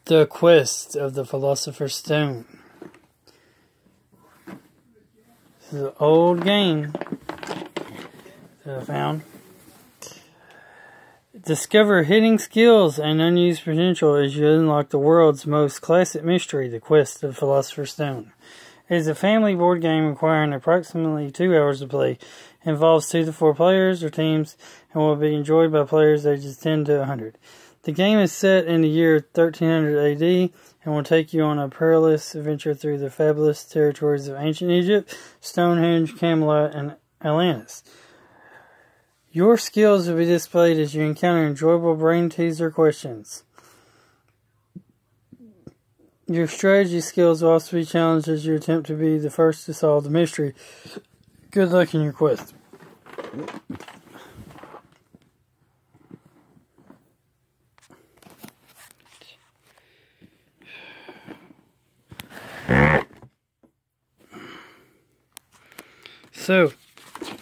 The Quest of the Philosopher's Stone. This is an old game that I found. Discover hidden skills and unused potential as you unlock the world's most classic mystery, The Quest of the Philosopher's Stone. It is a family board game requiring approximately 2 hours to play. It involves 2 to 4 players or teams and will be enjoyed by players ages 10 to 100. The game is set in the year 1300 AD and will take you on a perilous adventure through the fabulous territories of ancient Egypt, Stonehenge, Camelot, and Atlantis. Your skills will be displayed as you encounter enjoyable brain teaser questions. Your strategy skills will also be challenged as you attempt to be the first to solve the mystery. Good luck in your quest. So,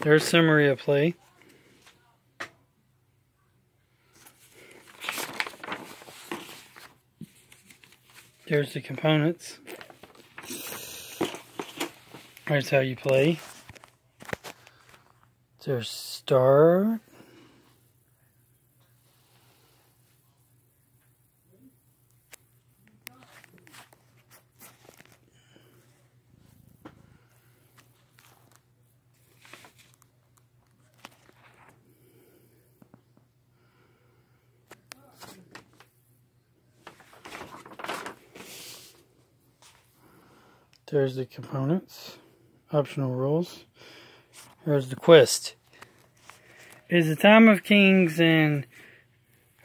there's summary of play. There's the components. There's how you play. There's start. There's the components, optional rules. There's the quest. It is a time of kings and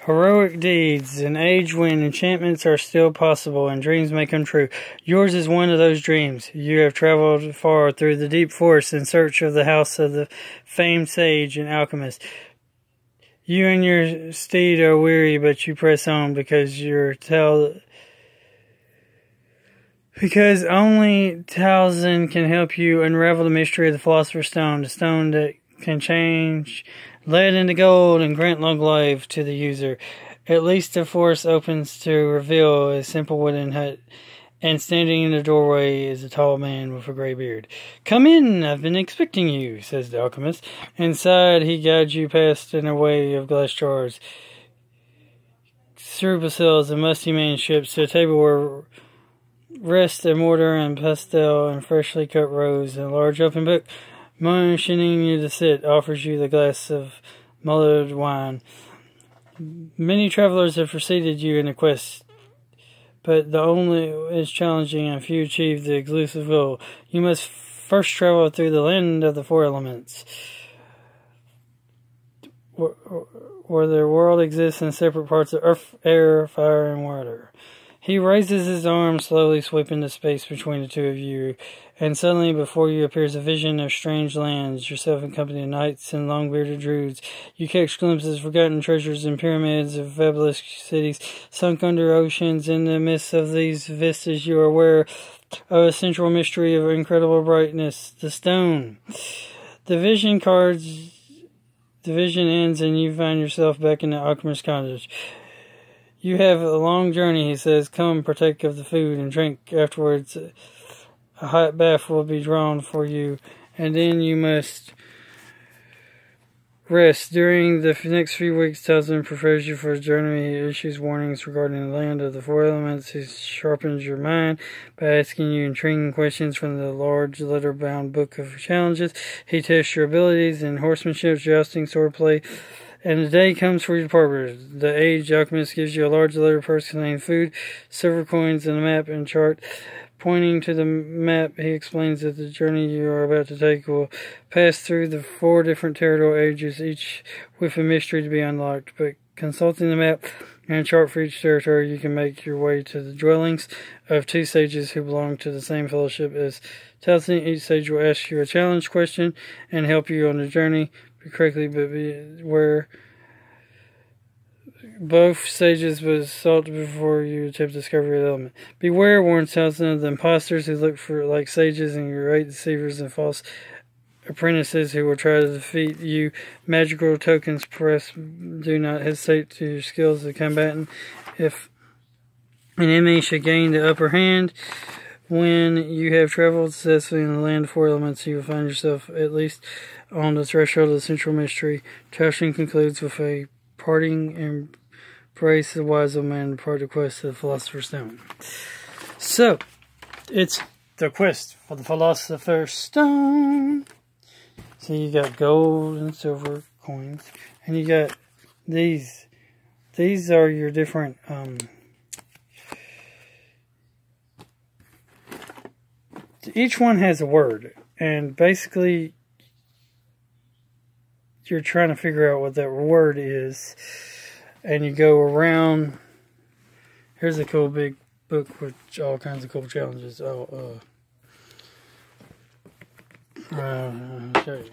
heroic deeds, an age when enchantments are still possible and dreams may come true. Yours is one of those dreams. You have traveled far through the deep forest in search of the house of the famed sage and alchemist. You and your steed are weary, but you press on because because only Talzin can help you unravel the mystery of the Philosopher's Stone, the stone that can change lead into gold and grant long life to the user. At least the forest opens to reveal a simple wooden hut, and standing in the doorway is a tall man with a gray beard. "Come in, I've been expecting you," says the alchemist. Inside, he guides you past an array of glass jars, through basilicas and musty manuscripts to a table where rest a mortar and pestle and freshly cut rose, and a large open book motioning you to sit offers you the glass of mulled wine. Many travelers have preceded you in the quest, but the only is challenging and few achieve the elusive goal. You must first travel through the land of the 4 elements, where the world exists in separate parts of earth, air, fire, and water. He raises his arm, slowly sweeping the space between the two of you, and suddenly before you appears a vision of strange lands, yourself in company of knights and long-bearded druids. You catch glimpses of forgotten treasures and pyramids of fabulous cities sunk under oceans. In the midst of these vistas, you are aware of a central mystery of incredible brightness, the stone. The vision ends and you find yourself back in the alchemist's cottage. "You have a long journey," he says. "Come, partake of the food and drink. Afterwards, a hot bath will be drawn for you, and then you must rest. During the next few weeks, Talzin prepares you for a journey. He issues warnings regarding the land of the 4 elements. He sharpens your mind by asking you intriguing questions from the large letter-bound book of challenges. He tests your abilities in horsemanship, jousting, swordplay. And the day comes for your departure. The aged alchemist gives you a large leather purse containing food, silver coins, and a map and chart. Pointing to the map, he explains that the journey you are about to take will pass through the 4 different territorial ages, each with a mystery to be unlocked. But consulting the map and a chart for each territory, you can make your way to the dwellings of 2 sages who belong to the same fellowship as Talzin. Each sage will ask you a challenge question and help you on the journey. Correctly, but beware. Both sages will assault before you attempt to discover the element. "Beware," warns Talzin, "of the impostors who look for like sages and great deceivers and false apprentices who will try to defeat you. Magical tokens press. Do not hesitate to your skills as a combatant. If An enemy should gain the upper hand. When you have traveled successfully in the land of four elements, you will find yourself at least on the threshold of the central mystery. Jousting concludes with a parting embrace of the wise old man, part of the quest of the philosopher's stone. So, it's the quest for the philosopher's stone. So you got gold and silver coins, and you got these. These are your different each one has a word, and basically you're trying to figure out what that word is, and you go around. Here's a cool big book with all kinds of cool challenges. I'll show you.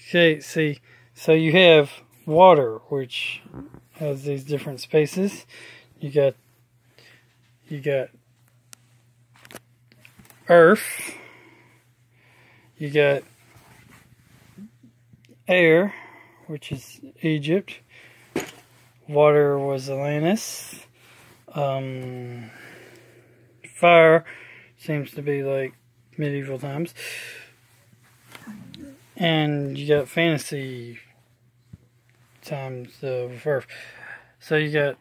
Okay, see, so you have water, which has these different spaces. You got earth, you got air, which is Egypt. Water was Atlantis. Fire seems to be like medieval times. And you got fantasy times of earth. So you got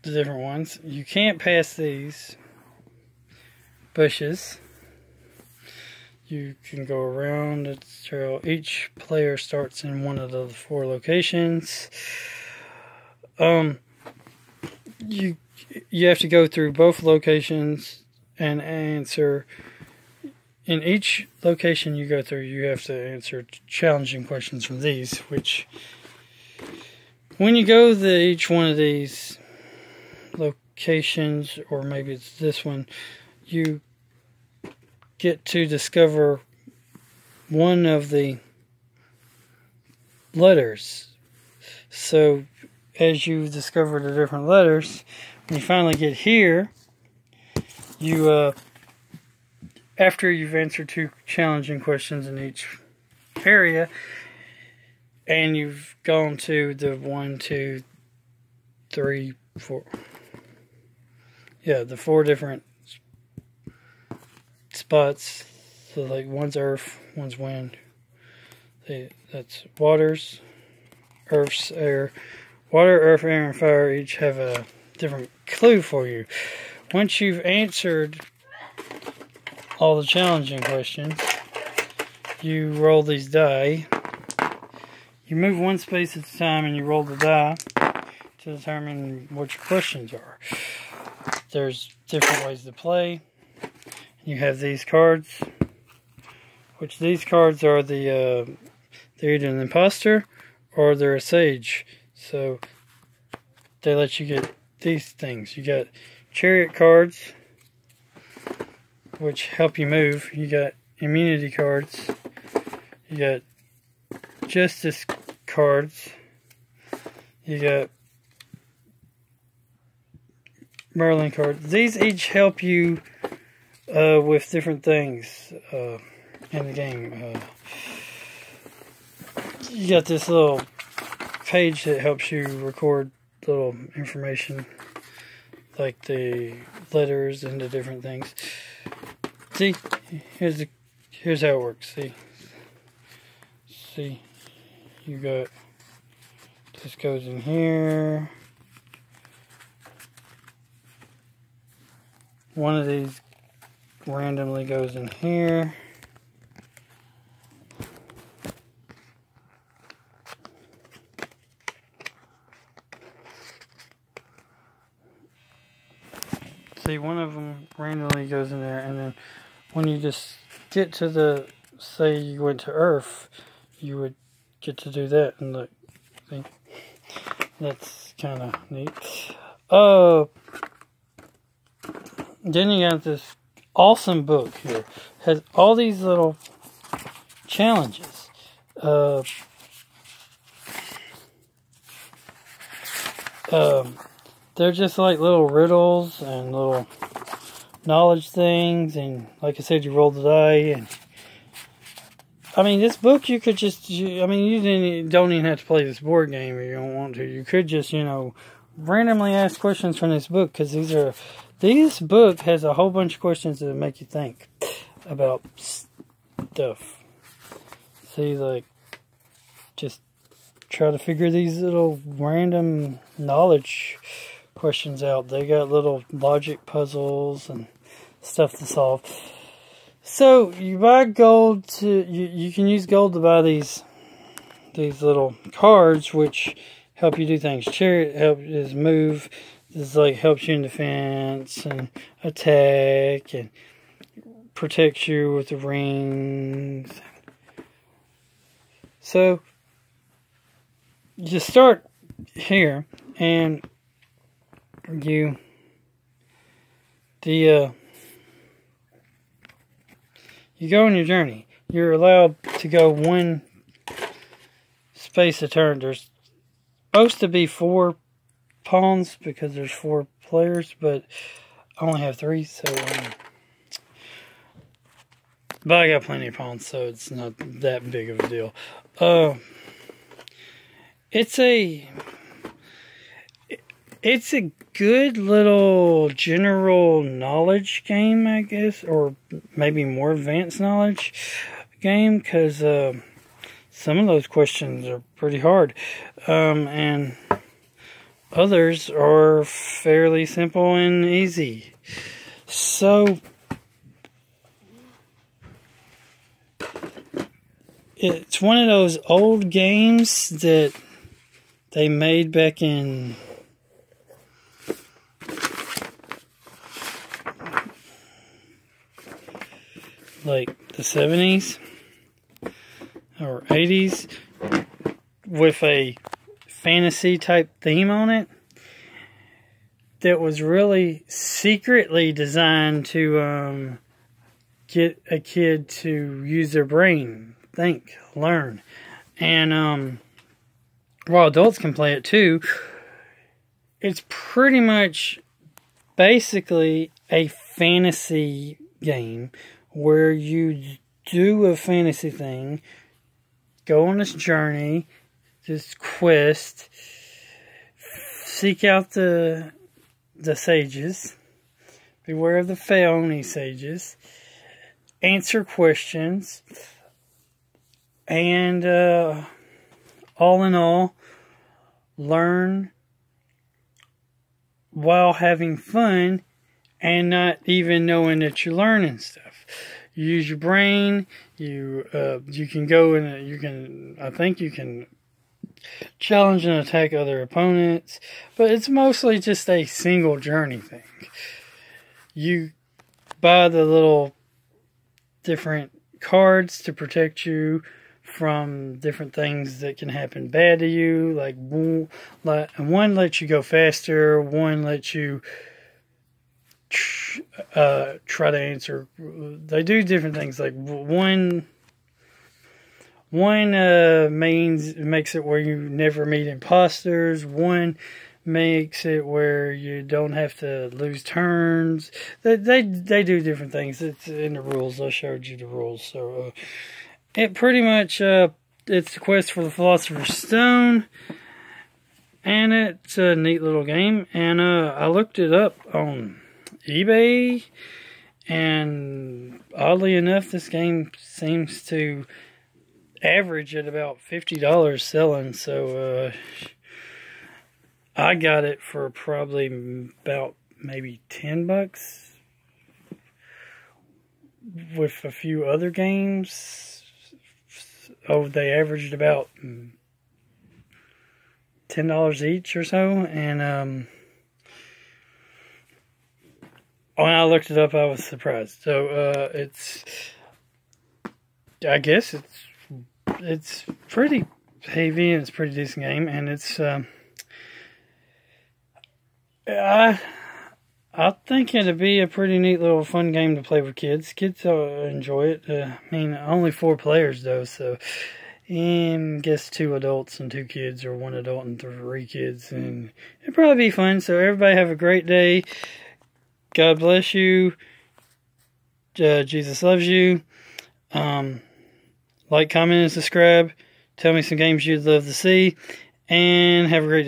the different ones. You can't pass these bushes. You can go around the trail. Each player starts in one of the 4 locations. You have to go through both locations and answer. In each location you go through, you have to answer challenging questions from these, which when you go to each one of these locations, or maybe it's this one, you get to discover one of the letters. So as you discover the different letters, when you finally get here, you after you've answered 2 challenging questions in each area, and you've gone to the 1, 2, 3, 4, the 4 different spots. So like one's earth, one's wind. That's waters, earth's air. Water, earth, air, and fire each have a different clue for you. Once you've answered all the challenging questions, you roll these die. You move 1 space at a time and you roll the die to determine what your questions are. There's different ways to play. You have these cards, which these cards are they're either an imposter or they're a sage. So they let you get these things. You got chariot cards, which help you move. You got immunity cards. You got justice cards. You got Merlin cards. These each help you with different things in the game. You got this little page that helps you record little information, like the letters and the different things. See, here's how it works. See, you got this goes in here. One of these randomly goes in here. See, one of them randomly goes in there, and then when you just get to the, say you went to Earth, you would get to do that, and look, see, that's kind of neat. Then you got this awesome book here. It has all these little challenges. They're just like little riddles and little knowledge things, and like I said, you roll the die. And I mean, this book you could just, you don't even have to play this board game if you don't want to. You could just, randomly asked questions from this book, because this book has a whole bunch of questions that make you think about stuff. See, like, just try to figure these little random knowledge questions out. They got little logic puzzles and stuff to solve. So you buy gold to you can use gold to buy these little cards, which help you do things. Chariot helps move. This like helps you in defense and attack and protects you with the rings. So you start here, and you go on your journey. You're allowed to go one space a turn. There's supposed to be 4 pawns because there's 4 players, but I only have 3, so but I got plenty of pawns, so it's not that big of a deal. It's a good little general knowledge game, I guess, or maybe more advanced knowledge game, because some of those questions are pretty hard, and others are fairly simple and easy. So it's one of those old games that they made back in like the 70s or 80s with a fantasy type theme on it that was really secretly designed to get a kid to use their brain, think, learn. And while adults can play it too, it's pretty much basically a fantasy game where you do a fantasy thing, go on this journey, this quest, seek out the sages, beware of the Phaoni sages, answer questions, and all in all, learn while having fun and not even knowing that you're learning stuff. You use your brain. You can go and I think you can challenge and attack other opponents, but it's mostly just a single journey thing. You buy the little different cards to protect you from different things that can happen bad to you. Like one lets you go faster, one lets you try to answer. They do different things. Like one makes it where you never meet imposters. One makes it where you don't have to lose turns. They do different things. It's in the rules. I showed you the rules. So it pretty much it's the quest for the Philosopher's Stone, and it's a neat little game. And I looked it up on eBay, and oddly enough, this game seems to average at about $50 selling. So I got it for probably about maybe $10 with a few other games. Oh, they averaged about $10 each or so. And when I looked it up, I was surprised. So I guess it's pretty heavy, and it's a pretty decent game, and it's I think it'd be a pretty neat little fun game to play with kids. Kids enjoy it. I mean, only 4 players though, so and guess 2 adults and 2 kids, or 1 adult and 3 kids, and it'd probably be fun. So everybody have a great day. God bless you. Jesus loves you. Like, comment, and subscribe. Tell me some games you'd love to see. And have a great day.